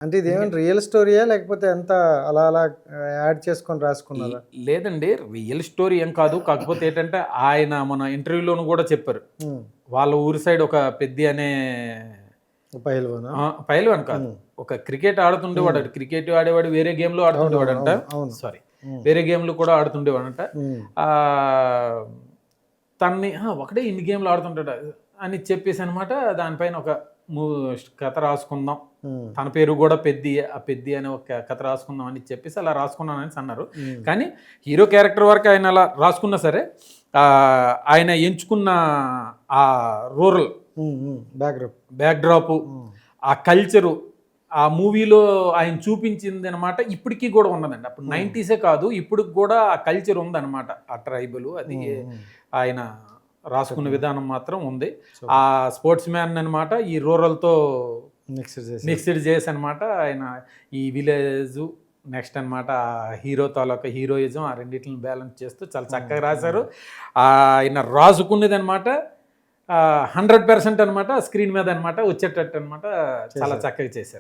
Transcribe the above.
అంటే ఇదేమైనా రియల్ స్టోరీయా? లేకపోతే అంతా అలా అలా యాడ్ చేసుకొని రాసుకున్నారా? లేదండి, రియల్ స్టోరీ ఏం కాదు. కాకపోతే ఏంటంటే ఆయన మన ఇంటర్వ్యూలోను కూడా చెప్పారు. హ్మ్. వాళ్ళ ఊరి సైడ్ ఒక పెద్ది అనే పైల్వానా? పైల్వాన్ కాదు, ఒక క్రికెట్ ఆడుతుండేవాడు. క్రికెట్ ఆడేవాడు, వేరే గేమ్లో ఆడుతుండేవాడంట. అవును. సారీ, వేరే గేమ్లు కూడా ఆడుతుండేవాడంట. హ్మ్. ఆ, తన్ని ఒకటే ఇన్ని గేమ్లు ఆడుతుంటాడు అని చెప్పేసి అనమాట. దానిపైన ఒక కథ రాసుకుందాం, తన పేరు కూడా పెద్ది, ఆ పెద్ది అనే ఒక కథ రాసుకుందాం అని చెప్పేసి అలా రాసుకున్నాను అని అన్నారు. కానీ హీరో క్యారెక్టర్ వరకు ఆయన అలా రాసుకున్నా సరే, ఆయన ఎంచుకున్న ఆ రూరల్ బ్యాక్డ్రాప్, ఆ కల్చరు, ఆ మూవీలో ఆయన చూపించింది అనమాట ఇప్పటికీ కూడా ఉన్నదండి. అప్పుడు 90s కాదు, ఇప్పుడు కూడా ఆ కల్చర్ ఉందన్నమాట. ఆ ట్రైబల్ అది ఆయన రాసుకున్న విధానం మాత్రం ఉంది. ఆ స్పోర్ట్స్ మ్యాన్ అనమాట ఈ రూరల్తో మిక్స్డ్ చేసి అనమాట. ఆయన ఈ విలేజ్ నెక్స్ట్ అనమాట హీరో తాలూకా హీరోయిజం, ఆ రెండింటిని బ్యాలెన్స్ చేస్తూ చాలా చక్కగా రాశారు. ఆయన రాసుకునేది అనమాట 100% అనమాట స్క్రీన్ మీద అనమాట వచ్చేటట్టు అనమాట చాలా చక్కగా చేశారు.